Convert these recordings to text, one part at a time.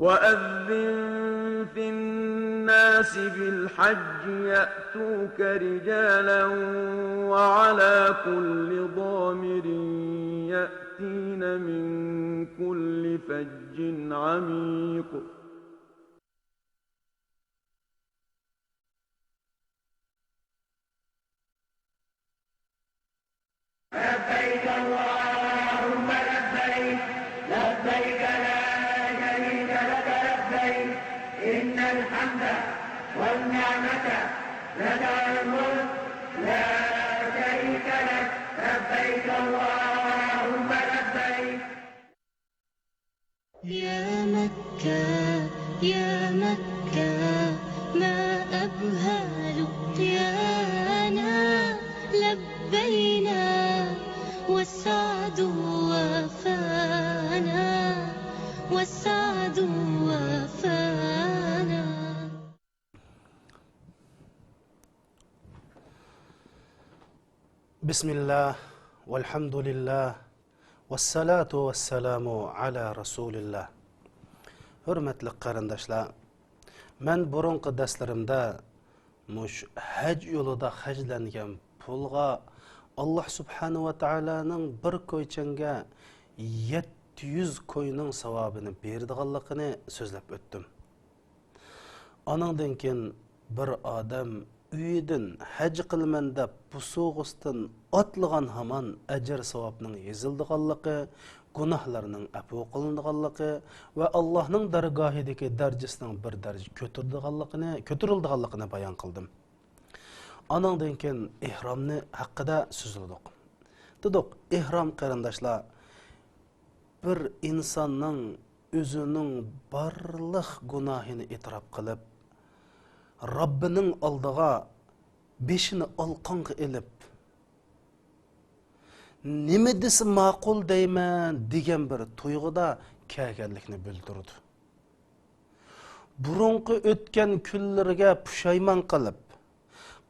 وأذن في الناس بالحج يأتوك رجالا وعلى كل ضامر يأتين من كل فج عميق لبيك اللهم لبيك لبيك لا شريك لك لبيك إن الحمد والنعمة لك الملك لا شريك لك لبيك اللهم لبيك. يا مكة يا مكة ما أبهى لقيانا لبينا والسعد وفانا والسعد وفانا. بسم الله والحمد لله والصلاة والسلام على رسول الله. Hürmetli qarindoshlar, men burunqi darslerimda mush haj yo'lida hajlangan pulga Allah subhanahu wa ta'alaning bir ko'ychanga 700 ko'yning savobini berdiganligini so'zlab o'tdim. Ondan keyin bir odam uyidan haj qilman deb busuğustan otlagan hamon ajr savobning yezildiganligi, gunohlarning afu qilindiganligi va Allohning dargohidagi darajasining bir daraja ko'tarildiganligini bayon qildim. Ondan keyin ihromni haqida so'zladik. Dedik, ihrom qarindoshlar bir insonning o'zining barliq gunohini e'tirof qilib, Rabbining oldiga beshini olqonga ilib, nima desa ma'qul deyman degan bir tuyg'uda kelganlikni bildirdi. Burunqi o'tgan kunlarga pushaymon qilib,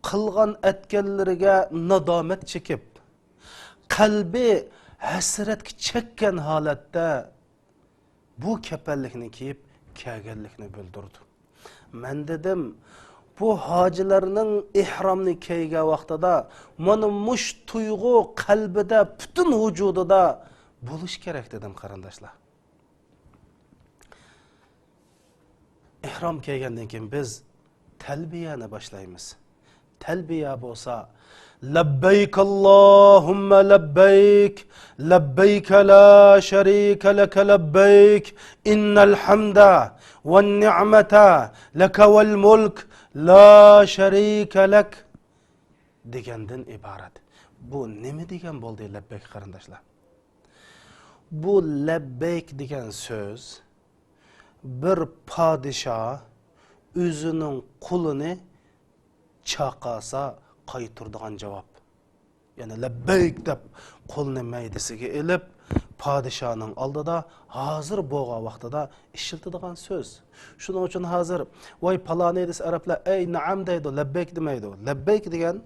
qilgan etganlariga nadomat chekib, qalbi hasratga chekkan holatda bu kapallikni kiyib kelganlikni bildirdi. Men dedim, bu hojilarning ihromni kiygan vaqtida mana mush tuyg'u qalbida, butun vujudida bo'lish kerak dedim qarindoshlar. Ihrom kiygandan keyin biz talbiyani boshlaymiz. Talbiya bo'lsa لبيك اللهم لبيك لبيك لا شريك لك لبيك إن الحمد والنعمة لك والملك لا شريك لك degandan iborat. Bu nima degan bo'ldi labbayk qarindoshlar? Bu labbayk degan so'z bir podshoh o'zining qulini chaqasa qayturdigan javob. Yani labbayk deb qo'lni maydasiga ilib, podshohning oldida hozir bo'lgan vaqtida ishiltadigan so'z. Shuning uchun hozir voy paloni desa arablar ey na'am deydi, labbayk demaydi. Labbayk degan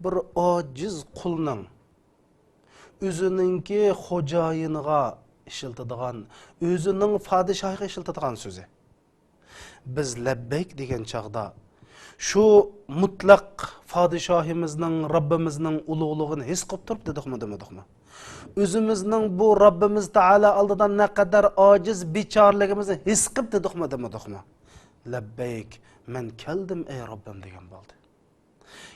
bir ojiz qulning o'zininki xo'jayiniga ishiltadigan, o'zining podshohiga ishiltadigan so'zi. Biz labbayk degan chaqda şu mutlaq podshohimizning, Rabbimizning ulug'lig'ini his qilib turib dedikmi? O'zimizning bu Rabbimiz Taala oldidan ne kadar ojiz, bechorligimizni his qilib dedikmi? Labbayk, men keldim ey Rabbim degan bo'ldi.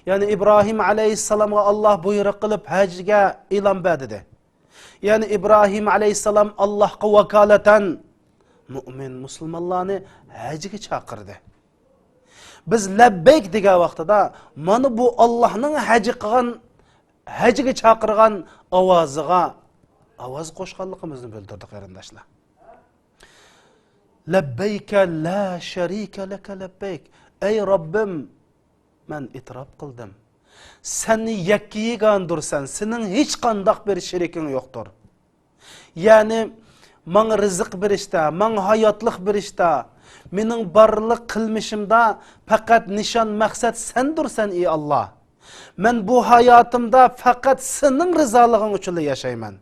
Yani İbrahim aleyhisselam'a Allah buyruq qilib hajga e'lon berdi. Yani İbrahim aleyhisselam Allohga vakolatan mu'min musulmonlarni hajga chaqirdi. Biz labbayk degan vaqtida mana bu Allohning hajiga chaqirgan ovoziga ovoz qo'shganligimizni bildirdik qarindoshlar. Labbayka la sharika laka labbayk. Ey Rabbim, men itiraf qildim. Seni yakkiygandursan, sening hech qanday bir sheriking yo'qdir. Yani menga rizq berishda, menga hayotlik berishda, mening barliq qilmishimda faqat nishon maqsad sendursan ey Allah. Men bu hayotimda faqat sening rizolig'ing uchun yashayman.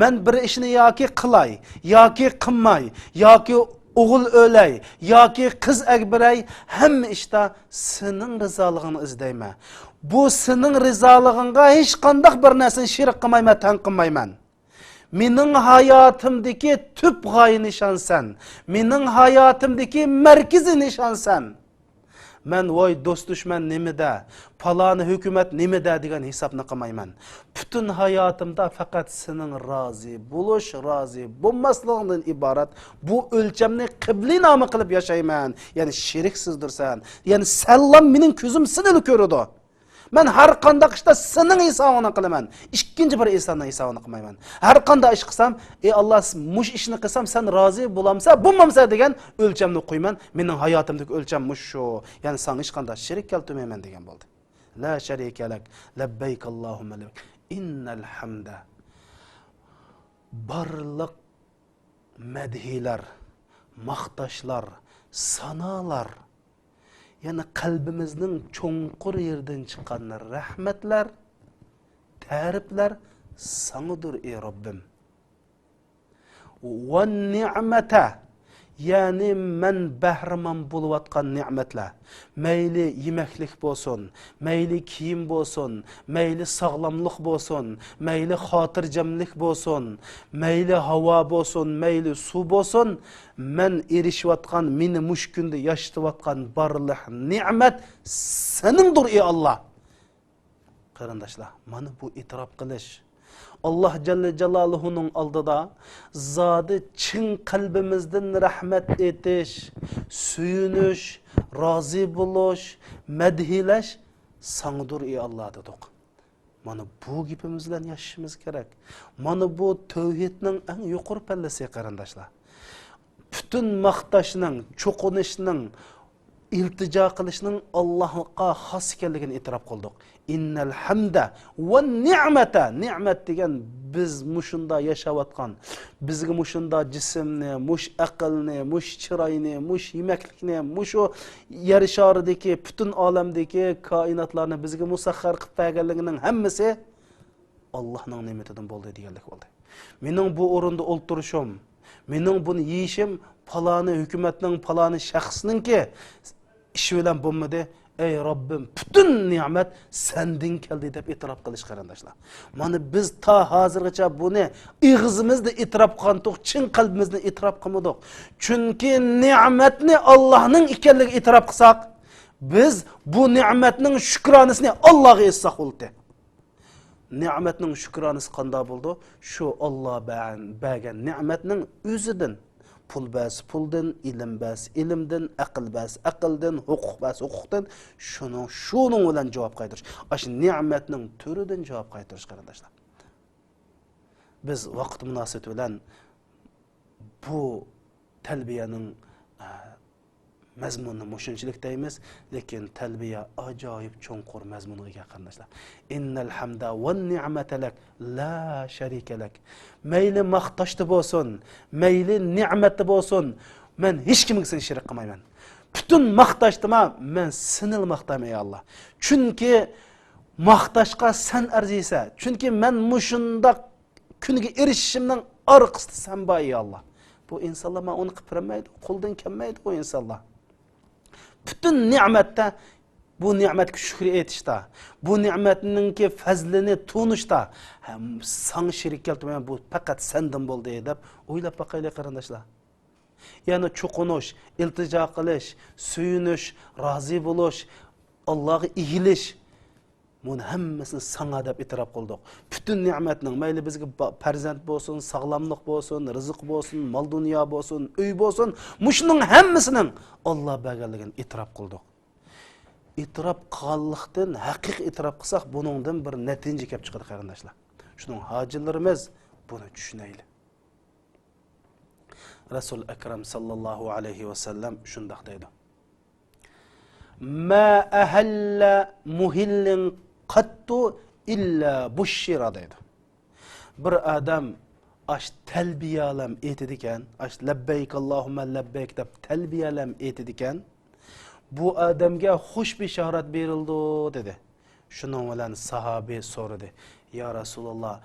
Men bir ishni yoki qilay, yoki qilmay, yoki o'g'il o'lay yoki qiz agbiray, hamma ishda sening rizolig'ingni izlayman. Bu sening rizolig'ingga hech qanday bir narsani shirik qilmayman, tan qilmayman. Mening hayotimdagi tub g'oya nishonsan. Mening hayotimdagi markaziy nishonsan. Men voy do'st dushman nimada, paloni hukumat nimada degan hisobni qilmayman. Butun hayotimda faqat sening rozi bo'lish, rozi bo'lmasligingdan iborat bu o'lchamni qibla nomi qilib yashayman. Ya'ni sheriksizdirsan. Ya'ni sallam mening ko'zim seni ko'radi. Men har qanday ishda sening hisobini qilaman. Ikkinchi bir insonning hisobini qilmayman. Har qanday ish qilsam, ey Alloh, mush ishni qilsam sen rozi bo'lamsa, bo'lmamsa degan o'lchamni qo'yman. Mening hayotimdagi o'lcham mush shu. Ya'ni sen hech qanday shirik keltirmayman degan bo'ldi. La sharika lak, labbayk Allohumma labbayk. Innal hamda. Barliq madhilar, maqtashlar, sanolar, yani qalbimizning cho'nqur yerdan chiqqan rahmatlar, ta'riflar sanadır ey Rabbim. Va ni'mata, yani men bahraman bo'layotgan ne'matlar, mayli yemeklik bo'lsin, mayli kiyim bo'lsin, mayli sog'lomlik bo'lsin, mayli xotirjamlik bo'lsin, mayli havo bo'lsin, mayli suv bo'lsin, men erishayotgan, meni mush kunda yashayotgan barliq ne'mat seningdir ey Alloh. Qarindoshlar, mana bu e'tirof qilish. Allah Celle Celaluhu'nun aldıda zadi çin kalbimizden rahmet etiş, suyunuş, razı buluş, medhileş sanıdır ey Allah dedik. Mana bu gibimizden yaşamamız gerek. Mana bu tevhidnin en yukarı pellesi qarindoshlar. Bütün maqtashning, cho'qinishning, iltijo qilishning Allohga xos ekanligini e'tirof qildik. Innal hamda va ni'mata, ne'mat degan biz mushunda yashayotgan, bizga mushunda jismni, mush aqlni, mush chiroyni, mush yemaklikni, mush yer sharidagi butun olamdagi koinotlarni bizga musaxxar qilib berganligining hammasi Allohning ne'matidan bo'ldi deganlik bo'ldi. Mening bu o'rinda o'ltirishim, mening buni yeyishim paloni hukumatning, paloni shaxsninki ishi bilan bo'lmadi. Ey Rabbim, bütün nimet sendin keldi deb e'tirof qilish qarindoshlar. Mana biz ta hozirgacha buni ig'izimizda e'tirof qildik, chin qalbimizda e'tirof qilmadik. Chunki ne'matni Allohning ekanligiga e'tirof qilsak, biz bu ne'matning shukronasini Allohga etsak bo'ldi. Ne'matning shukronasi qanday bo'ldi? Shu Alloh bergan ne'matning o'zidan. Pul bas puldan, ilim bas ilimdan, aql bas aqldan, huquq bas huquqdan, şunun bilan javob qaytarish. Ash ne'matning turidan javob qaytarish qarindoshlar. Biz vaqt munosabati bilan bu talbiyaning mazmunini mushunchilik deymiz, lekin talbiya ajoyib cho'nqur mazmuniga ega qarindoshlar. Innal hamda wan ni'mata lak la sharika lak. Mayli maqtashda bo'lsin, mayli ne'matda bo'lsin, men hech kimga seni shirik qilmayman. Butun maqtashdima men seni maqtamayman ey Alloh. Chunki maqtashga sen arziysa, chunki men mushunda kuniga erishishimning orqasida sen bor ey Alloh. Bu insonlar men uni qilmaydi, qo'ldan kelmaydi bu insonlar. Bütün ni'matda bu ne'matga shukr etishda, bu ne'matningki fazlini tunishda san shirik keltirmayman, bu faqat sendan bo'ldi deb o'ylab boqaylik qarindoshlar. Ya'ni cho'qinish, iltijo qilish, suyunish, rozi bo'lish, Allohga egilish, buni hammasini sana deb e'tirof qildik. Bütün ne'matning, mayli bizga farzand bo'lsin, sog'lomlik bo'lsin, rizq bo'lsin, mol dunyo bo'lsin, uy bo'lsin, mushning hammasining Alloh berganligini e'tirof qildik. E'tirof qilganlikdan haqiqiy e'tirof qilsak, buningdan bir natija kelib chiqadi qarindoshlar. Shuning hojilarimiz buni tushunayli. Rasul akram sallallohu alayhi va sallam shunday deydi. Ma ahalla muhillin qattu illa bushira deydi. Bir adam aş talbiyalam etediken, aş labbayk Allahumma labbayk deb talbiyalam etediken, bu adamga xush bishorat berildi dedi. Shuning bilan sahabi so'radi. Ya Rasululloh,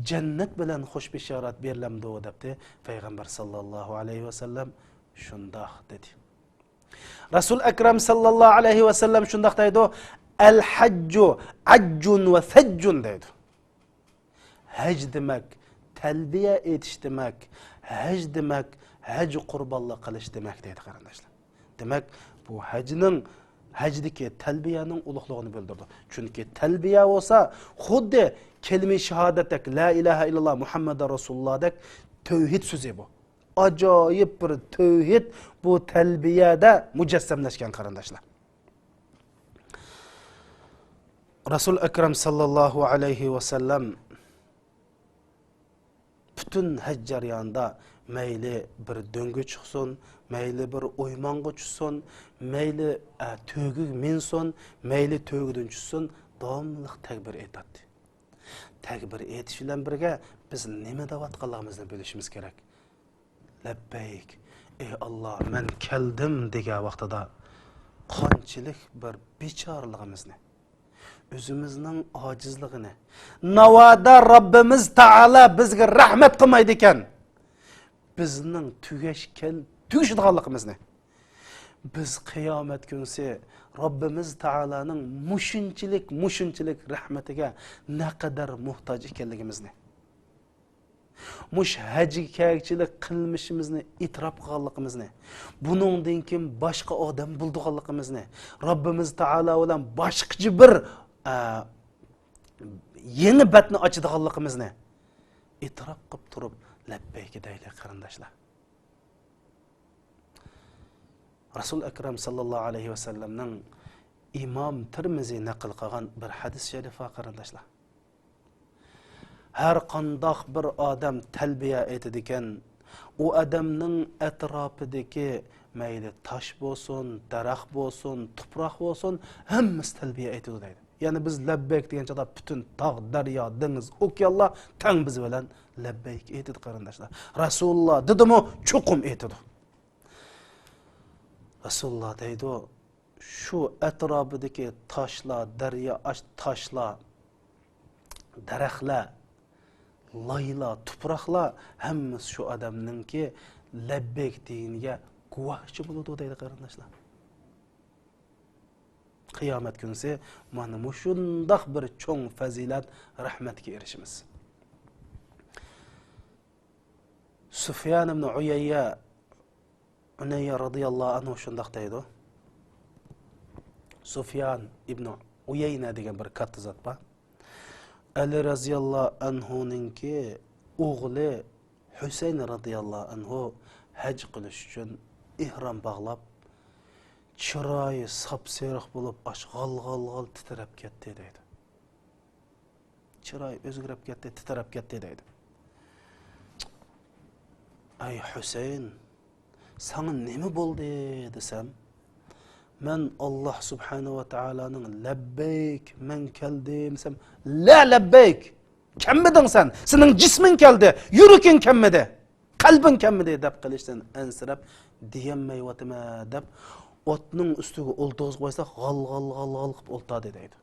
jannat bilan xush bishorat berilamdi debdi. Payg'ambar sallallohu alayhi va sallam Şundaq dedi. Rasul Ekrem sallallahu aleyhi ve sellem şundaq deydi. El haccu accun ve feccun deydi. Hac demek, talbiye etiş demek, hac demek, hac qurbanlık qilish demek deydi qarindoshlar. Demek bu hacdiki talbiyaning ulug'lig'ini bildirdi. Chunki talbiya bo'lsa, xuddi kelime shahodatdek la ilaha illalloh Muhammadur Rasulullohdek tavhid so'zi bu. Ajoyib bir tavhid bu talbiyada mujassamlashgan qarindoshlar. Rasul Akram sallallahu aleyhi ve sellem bütün hac jarayonida mayli bir döngü çıksın, mayli bir oymanga çıksın, mayli tögü minsin, mayli tögüdün çıksın, davamlıq tekbir etadi. Tekbir etiş bilan birga biz nima davatqanligimizni bilishimiz kerak. Labbeyk, ey Allah, men keldim degan vaqtida qanchalik bir bechorligimizni, özümüzning ojizligini, navoda Rabbimiz Taala bizga rahmat qilmaydi ekan, bizning tugashdiganligimizni, biz qiyomat kunsi Rabbimiz Taala'ning mushunchilik rahmatiga naqadar muhtoj ekanligimizni, mush hajikakchilik qilmishimizni e'tirof qilganligimizni, buningdan keyin boshqa odam bo'lganligimizni, Rabbimiz Taala bilan boshqacha bir yeni batni ochadiganligimizni e'tirof qilib turib labbayk deylik qarindoshlar. Rasul Akram sallallahu aleyhi ve sellem'nin İmam Tirmizi naql qilgan bir hadis sharifa qarindoshlar. Her qandaq bir odam talbiya etadigan, o odamning atrofidagi mayli tosh bo'lsin, daraxt bo'lsin, tuproq bo'lsin, hammasi talbiya etadi deydi. Yani biz labbayk degan chaqda bütün tog', daryo, dengiz, okeanlar tang biz bilan labbayk etadi qarindoshlar. Rasululloh dedimi, chuqum etadi. Rasululloh deydi, şu atrofidagi toshlar, daryo, toshlar, daraxtlar, laylar, tuproqlar hammasi shu odamninki labbayk diniga guvohchi bo'ladi deydi qarindoshlar. Qiyomat kunsi mana shundoq bir cho'ng fazilat rahmatga erishimiz. Sufyan ibn Uyayya radıyallahu anhu shundoq deydi. Sufyan ibn Uyayna degan bir katta zot bor. Ali radıyallahu anhu'ninki o'g'li Husayn radıyallahu anhu haj qilish uchun ihrom bog'lab, chiroyi sapsariq bo'lib, g'al titrab ketdi deydi. Chiroyi o'zgarib ketdi, titrab ketdi deydi. Ay Husayn, sana nima bo'ldi desam, men Allah subhanahu wa ta'alaning labbayk men keldim desam, la labbayk, kemmedin sen, sening jismin keldi, yuraging kemmedi, qalbing kemmedi deb qilishdan ansirab diyammayotma deb otning ustiga o'ltig'iz qo'ysa g'al qilib o'ltadi deydi.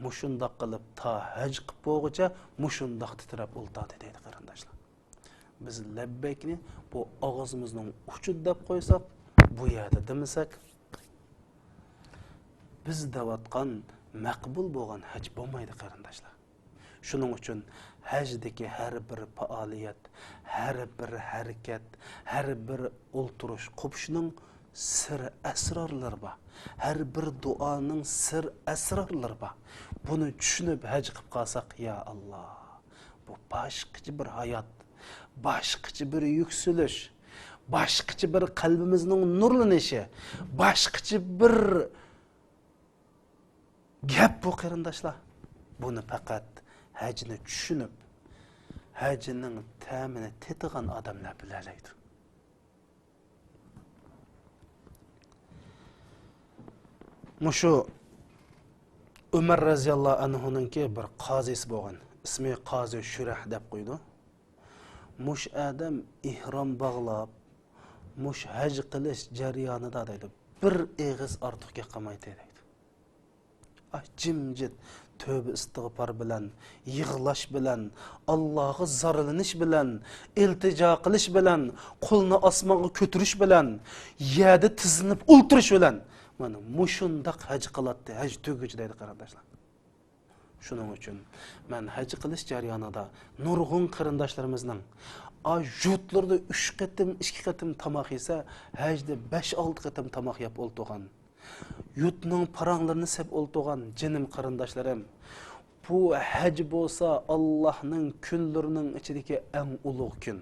Mushundoq qilib ta haj qilib bo'lguncha mushundoq titrab o'ltadi deydi qarindoshlar. Biz labbaykni bu og'zimizning uchi deb qo'ysak, bu yerda demasak, biz davatgan maqbul bo'lgan haj bo'lmaydi qarindoshlar. Shuning uchun hajdagi har bir faoliyat, har bir harakat, har bir o'ltirish, qopishning sir asrorlari bor. Har bir duoning sir asrorlari bor. Buni tushunib haj qilib qolsak, ya Allah, bu boshqacha bir hayot, boshqacha bir yuksilish, boshqacha bir qalbimizning nurlanishi, boshqacha bir gap bu qarindoshlar. Buni faqat hajni tushunib, hajning ta'mini tetigan odamlar bilalaydi. Mushu Umar raziyallohu anhu'ninki bir qozisi bo'lgan. İsmi Qozi Shurah deb qo'ydi. Mush adam ihrom bog'lab, mush haj qilish jarayonida deydi, bir eg'iz ortiqga qilmaydi deydi. Jimjit tövbe istig'for bilan, yig'lash bilan, Allohga zarlanish bilan, iltijo qilish bilan, qo'lni osmonga ko'tarish bilan, yerda tizinib o'ltirish bilan mana mushundaq haj qiladi, haj tuguchi deydi qarindoshlar. Shuning uchun men haj qilish jarayonida nurg'un qarindoshlarimizning jutlarda 3 qatim, 2 qatim tamoq yesa, hajda 5-6 qatim tamoq yeb o'ltirgan. Yutning paranglarini sep o'ltirgan jinim qarindoshlarim. Bu haj bo'lsa Allohning kunlarining ichidagi eng ulug' kun.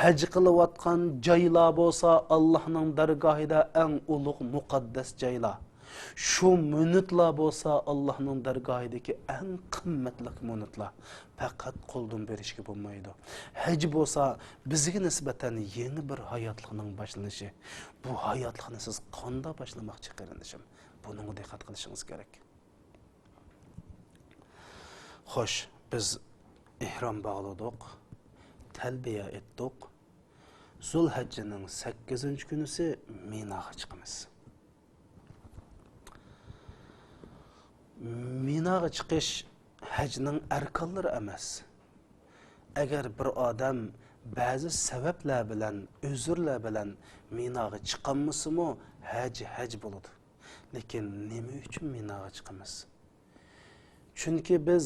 Haj qilayotgan joylar bo'lsa Allohning dargohida eng ulug' muqaddas joylar. Şu minutlar bo'lsa Allohning dargohidagi eng qimmatli minutlar. Faqat qo'ldan berishga bo'lmaydi. Haj bo'lsa bizga nisbatan yangi bir hayotlikning boshlanishi. Bu hayotlikni siz qanday boshlamoqchi qarindishim? Bunga diqqat qilishingiz kerak. Xo'sh, biz ihrom bog'ladik, talbiya etdik. Zulhajjining 8-kunisi Minoga chiqamiz. Minoga chiqish hajning arkonlari emas. Agar bir odam ba'zi sabablar bilan, uzrlar bilan Minoga chiqammisimi, haj bo'ladi. Lekin nima uchun Minoga chiqamiz? Chunki biz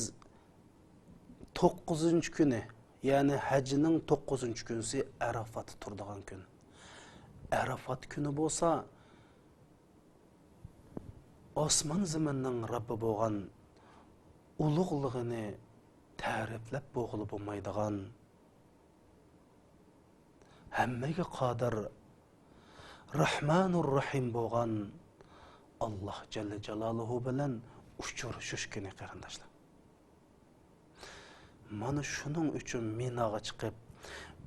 9-kuni, ya'ni hajning 9-kunisi Arafat turadigan kun. Arafat kuni bo'lsa osmon zaminning Rabbi bo'lgan ulug'ligini ta'riflab bo'g'ilib bo'lmaydigan, hammaga qodir, Rahmanur Rahim bo'lgan Alloh jalla jalaluhu bilan uchrashish kuni qarindoshlar. Mana shuning uchun Minoga chiqib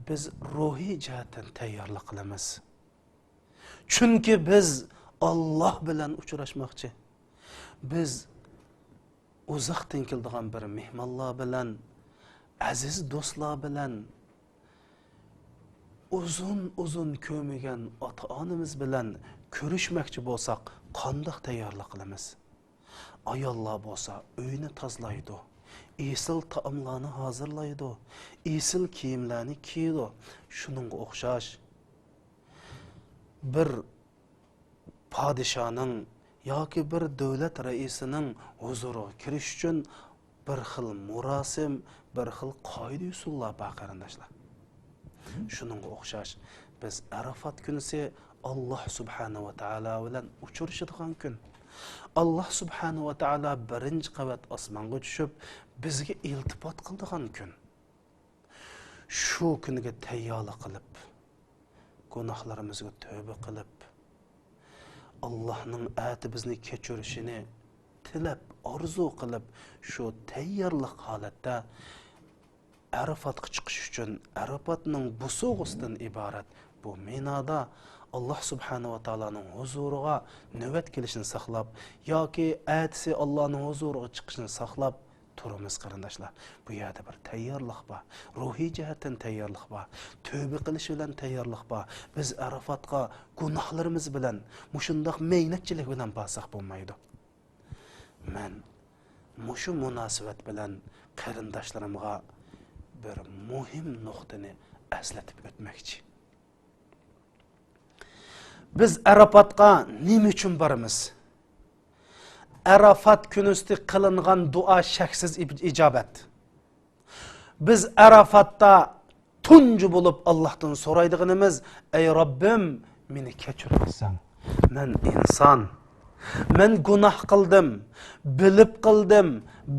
biz ruhiy jihatdan tayyorlik qilamiz. Chunki biz Alloh bilan uchrashmoqchi. Biz uzoqdan keldigan bir mehmonlar bilan, aziz do'stlar bilan, uzun ko'migan ota-onamiz bilan ko'rishmoqchi bo'lsak, qanday tayyorlik qilamiz? Ayollar bo'lsa, uyni tozalaydi, esil taomlarni hozirlaydi, esil kiyimlarni kiydi. Shuningga o'xshash bir padişahning yoki bir davlat raisining huzuriga kirish uchun bir xil murosim, bir xil qoida usullar bor qarindoshlar. Shuningga o'xshash biz Arafat kunisi Alloh subhanahu va taolo bilan uchrashadigan kun. Alloh subhanahu va taolo birinchi qavat osmonga tushib bizga iltifot qildigan kun. Shu kunga tayyorlik qilib, gunohlarimizga tövbe qilib, Allohning ati bizni kechirishini tilab, orzu qilib, shu tayyorlik holatda Arafatga chiqish uchun Arafatning busug'isidan iborat bu Minoda Alloh subhanahu va taoloning huzuriga navbat kelishini saqlab yoki atsi Allohning huzuriga chiqishini saqlab turamiz qarindoshlar. Bu yerda bir tayyorlik bor, ruhiy jihatdan tayyorlik bor, tövbe qilish bilan tayyorlik bor. Biz Arafatga gunohlarimiz bilan, mushundoq meynatchilik bilan borsak bo'lmaydi. Men mushu munosabat bilan qarindoshlarimga bir muhim nuqtani eslatib o'tmoqchi. Biz Arafatga nima uchun boramiz? Arafat kunusida qilingan duo shaksiz ijobat. Biz Arafatda tunji bo'lib Allohdan so'raydiganimiz, ey Robbim, meni kechirsan. Men inson. Men gunoh qildim, bilib qildim,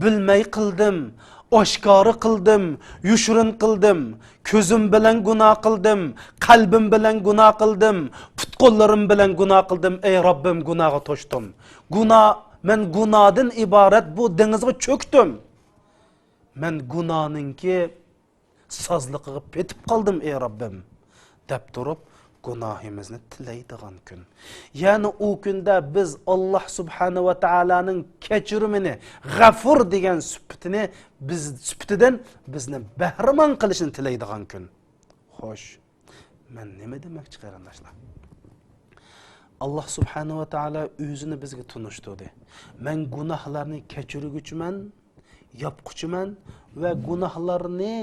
bilmay qildim, oshkora qildim, yushirin qildim, ko'zim bilan gunoh qildim, qalbim bilan gunoh qildim, put-qo'llarim bilan gunoh qildim. Ey Robbim, gunohga to'shdim. Men gunohdan iborat bu dengizga cho'kdim. Men gunohninki sozliqiga petib qoldim ey Robbim deb turib gunohimizni tilaydigan kun. Ya'ni u kunda biz Alloh subhanahu va taolaning kechirimini, g'afur degan sifatidan bizni bahramon qilishini tilaydigan kun. Xo'sh, men nima demoqchi qarindoshlar? Allah subhanahu wa ta'ala o'zini bizga tunishtirdi. Men gunohlarni kechirguchiman, yapquchiman va gunohlarni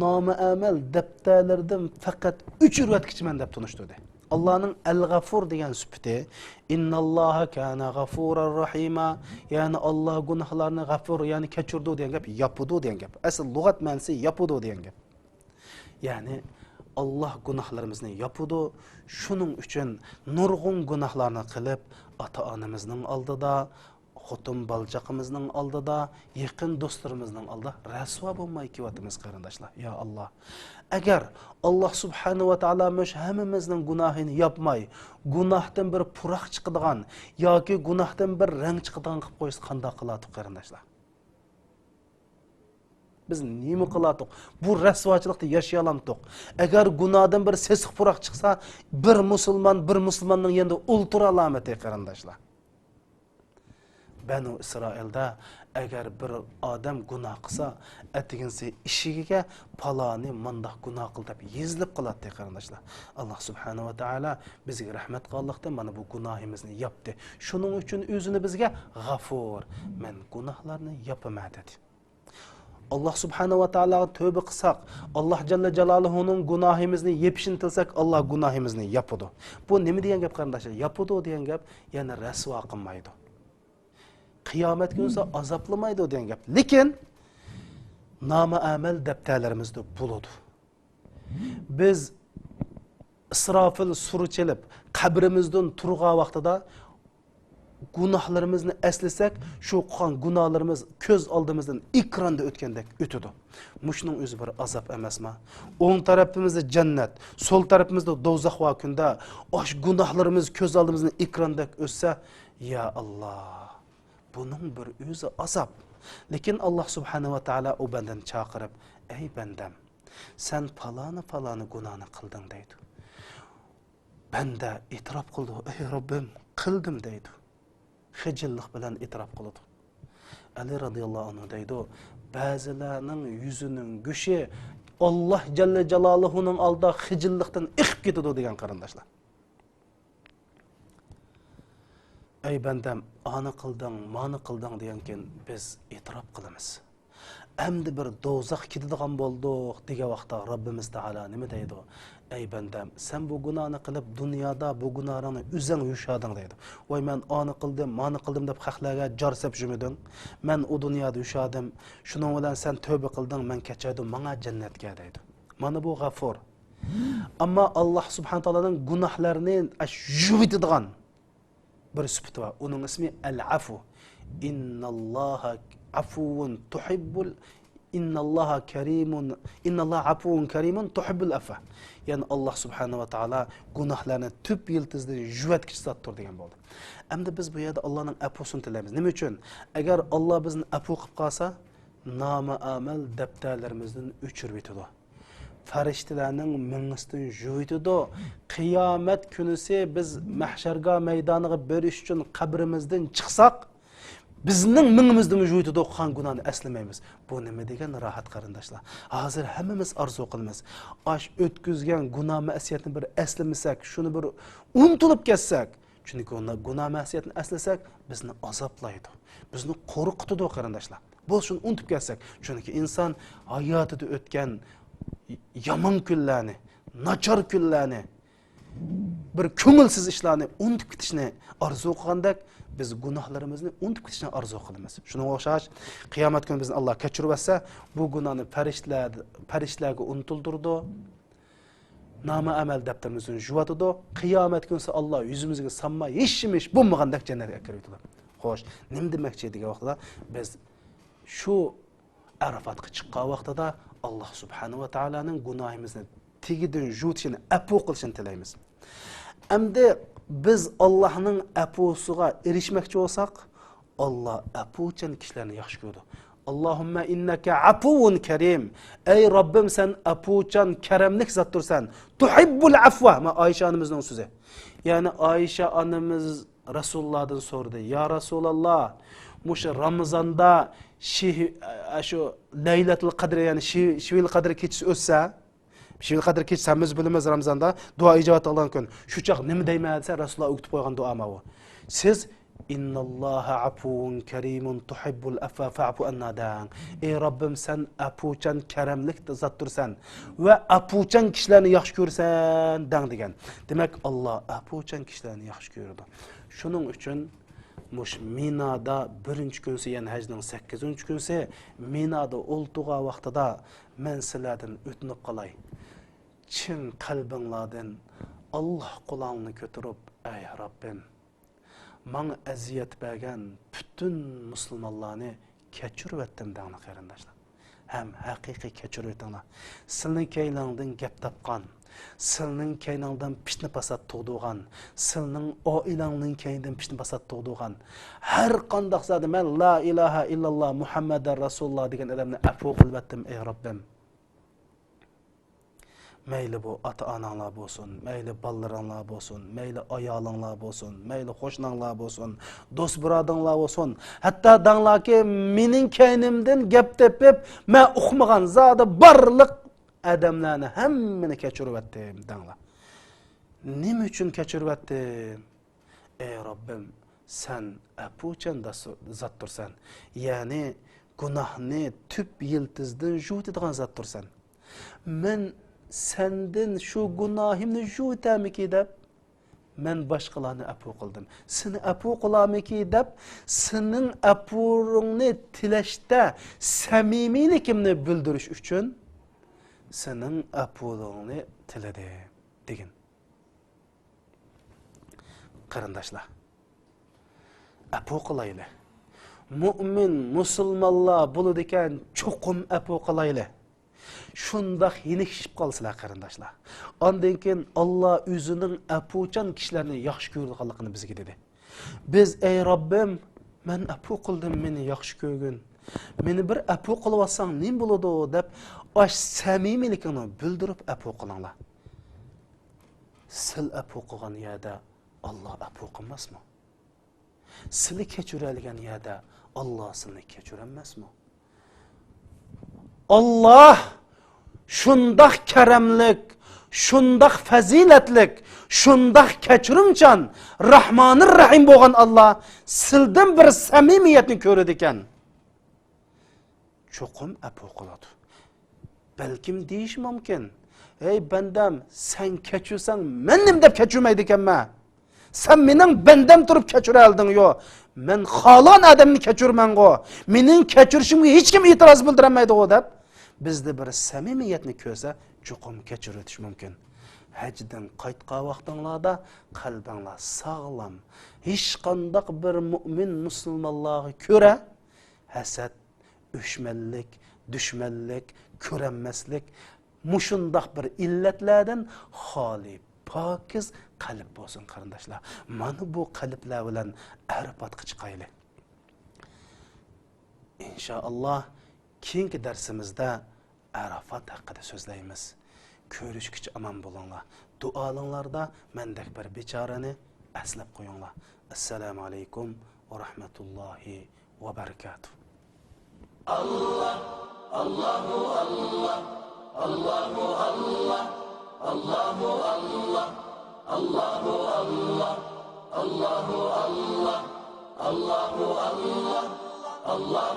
nomi amal daftarlardan faqat o'chirvatkichiman deb tunishtirdi. Allah'ın el-gafur degan sifati, innalloha kana gafurar rahima, yani Allah günahlarını gafur, yani kechirdi degan gap, yapudi degan gap. Asl lug'at ma'nosi yapudi degan gap. Yani Allah günahlarimizni yapudi, shuning uchun nurg'un gunohlarni qilib, ota-onamizning oldida, xotin balchaqimizning oldida, yaqin do'stlarimizning oldida rasvo bo'lmay ketyapmiz qarindoshlar. Ya Allah. Agar Allah subhanahu wa ta'ala mush hammamizning gunohini yapmay, gunohdan bir puroq chiqadigan yoki gunohdan bir rang chiqadigan qilib qo'ysa qanday qiladi qarindoshlar? Biz nima qiladiq? Bu rasvochilikda yashay olamiz. Agar gunohdan bir sesiq puroq chiqsa, bir musulmonning yanında ultura alamati qarindoshlar. Banu İsrail'da eğer bir adam günah qilsa, atiginsi ishigiga paloni mandaq günah qildi deb yezilib qoladi qarindoshlar. Allah subhanahu wa ta'ala bizga rahmat qilmoqda mana bu gunohimizni yapdi. Shuning uchun o'zini bizga g'afur, men gunohlarni yapaman dedi. Allah subhanahu wa ta'ala tövbe qilsak, Allah jalla jalaluhuning gunohimizni yepishini tilsak, Allah gunohimizni yapadi. Bu nima degan gap qarindoshlar? Yapadi degan gap, ya'ni rasvo qilmaydi. Qiyomat kunida azoplamaydi degan gap. Lekin nomi amal daftarlarimizda bo'ladi. Biz Israfil suruchilib qabrimizdan turgan vaqtida gunohlarimizni eslasak, shu qilgan gunohlarimiz ko'z oldimizdan ekranda o'tgandek o'tadi. Mushning o'zi bir azob emasmi? O'ng tarafimizda jannat, so'l tarafimizda do'zax va kunda osh gunohlarimiz ko'z oldimizdan ekranda o'tsa, ya Allah, bunun bir o'zi azob. Lekin Allah subhanahu wa ta'ala o bandan chaqirib, ey bandam, sen falani gunohni qilding deydi. Banda e'tirof qildi, ey Robbim, qildim deydi. Xijillik bilan e'tirof qildi. Ali radhiyallohu anhu deydi, ba'zilarning yuzining go'shi Allah jalla jalaluhuning oldida xijillikdan iqib ketadi degan qarindoshlar. Ey bandam, ana qilding, mana qilding deganken biz e'tirof qilamiz. Endi bir do'zax ketadigan bo'ldik degan vaqtda Robbimiz taolo nima deydi? Ey bandam, sen bu gunohni qilib dunyoda bu gunohlarni o'zing yushading deydi. Voy, men ana qildim, mana qildim deb xalqlarga jar sep jumiding. Men u dunyoda yushadim. Shuning bilan sen tövbe qilding, men kechirdim, menga jannatga deydi. Mana bu g'afur. Ammo Alloh subhanahu taolaning gunohlarini yuvitadigan bir sifati var. Onun ismi el-afu. İnnallaha afuvun tuhibbul innallaha kerimun innallaha afuvun kerimun tuhibbul afa. Yani Allah subhanahu wa ta'ala gunohlarni tüp yıldızda juvatkish zatdir degan bo'ldi. Endi biz bu yerda Allohning afusini tilaymiz. Nima uchun? Agar Alloh bizni afu qilib qolsa, nomi amal daftarlarimizdan o'chirib yetadi. Farishtalarning mingisdan juvitidi. Qiyomat kunisi biz mahsharga maydoniga berish uchun qabrimizdan chiqsak, bizning mingimizdan juvitidi qilgan gunohni eslamaymiz. Bu nima degan rohat qarindoshlar? Hozir hammamiz orzu qilamiz. Ash o'tkazgan gunoh ma'siyatni bir eslamasak, shuni bir unutilib ketsak, chunki gunoh ma'siyatni eslasak, bizni azoblaydi. Bizni qo'rqitadi qarindoshlar. Bu shuni unutib ketsak, chunki inson hayotida o'tgan yomon kunlarni, nachar kunlarni, bir ko'ngilsiz ishlarni unutib ketishni orzu qilgandek, biz gunohlarimizni unutib ketishni orzu qilamiz. Shunga o'xshash qiyomat kuni bizni Alloh kechirib olsa, bu gunohni farishtalarga unutildirdi. Nomi amal daftarimizni juvatdi. Qiyomat kunisi Alloh yuzimizga sanma hechimish bo'lmagandek jannatga kirgizadi. Xo'sh, nima demoqchi degan vaqtda biz shu Arafatga chiqqan vaqtida Allah subhanahu wa ta'alaning gunohimizni tegidan juvitishini, afu qilishini tilaymiz. Endi biz Allohning afusiga erishmoqchi bo'lsak, Alloh afuchan kishilarni yaxshi ko'radi. Allohumma innaka afuvun karim. Ey Robbim, sen afuchan, karamlik zotdirsan. Tuhibbul afwa. Ma Oysha onamizning so'zi. Ya'ni Oysha onamiz Rasulullohdan so'radi. Ya Rasululloh, mush Ramazonda shu Laylatul Qadr, ya'ni Shivil Qadr kechasi o'tsa, Şeýle kadar keç samiz bilmez Ramazanda dua ijabat alan gün. Şu çaq nima deyman dese Rasulullah öktüp koygan dua ma bu. Siz İnnallaha afuvun kerimun tuhibbul affa fa'fu anna da'an. Ey Rabbim sen apuçan keremlik zattursan ve apuçan kişilerini yaxşı görsen dang degan. Demek Allah apuçan kişilerini yaxşı görüyor. Şunun üçün muş Mina'da birinci günsi yani hacның 8. günsi Mina'da oltuğa vaqtida men sizlardan ötünüp qalay. Çin qalbinglardan Allah qulağını götürüp ey Rabbim Maň aziyet bergen bütün musulmanlarni keçirip etdim dağına qarindaşlar. Hem haqiqiy keçirip etdiňlar. Sizning keýlangdan gep tapqan, sizning keýlangdan pişni pasat tugdugan, sizning oilangning keýinden pişni pasat tugdugan. Her qandaq zady men la ilaha illallah Muhammadar Rasulullah degan adamni afu qilib etdim ey Rabbim. Meyli bu ata-analar bolsun, meyli ballaranlar bolsun, meyli ayalınlar bolsun, meyli hoşnanlar bolsun, dost buradanlar bolsun. Hatta danlar ki menin keynimden gep tepip men uqmagan zady barlyk adamlarni hemmini keçirip etdim danlar. Nima üçin keçirip etdim? Ey Rabbim, sen apuçan da zattursan. Yani günahni tüp yıldızdan jut edigan zattursan. Men senden şu günahimni jutamiki dep men başqalarni apu qildim. Seni apu qilamiki dep senin apurungni tilashda samimiylikimni bildirish uchun senin apurungni tiladim degan. Qarindoshlar, apu qilayli. Mu'min musulmonlar bo'ladigan cho'qim apu qilayli. Şundaq yenikişip qalsılar qarindaşlar. Ondan keyin Allah özünün apuçan kişilerini yaxşı gördiğanlığını bizge dedi. Biz ey Rabbim men apu qildim meni yaxşı görgün. Meni bir apu qilibsan nim bo'ladi deb aş samimilikini bildirib apu qilinglar. Sil apu qilgan yerda Allah apu qilmasmi? Sili kechiradigan yerda Allah seni kechirmasmi? Allah şundaq keremlik, şundaq faziletlik, şundaq keçirimchan, Rahmanir Rahim bolgan Allah sildim bir samimiyetni göredi eken. Çoqum apu qiladi. Belkim deyiş mümkün. Ey bendem sen keçirsen men nim dep keçirmeydi ekanma. Sen mening bendem turib keçire aldın yo. Men xalan adamni keçirmen go. Mening keçirishimga hech kim itiroz bildirmaydi go deb. Bizde bir samimiyetni köse çoqum keçiritiş mümkün. Hacdan qaytqa vaqtinglarda qalbinglar sağlam. Hiç qandaq bir mümin musulmonlarga ko'ra hasad, öşmellik, düşmellik, körenmeslik muşundaq bir illetlerden xoli, pokiz qalb bolsun qarindoshlar. Mana bu qalblar bilan arfatga chiqayli. İnşallah keyingi dersimizde Arafat hakkında sözleyimiz. Görüşkiç aman bulunlar. Dualınlarda mendek bir biçareni eslep koyunlar. Esselamu aleykum ve rahmetullahi ve berekatuhu. Allah, Allahu Allah, Allahu Allah, Allahu Allah, Allahu Allah, Allahu Allah, Allahu Allah, Allah.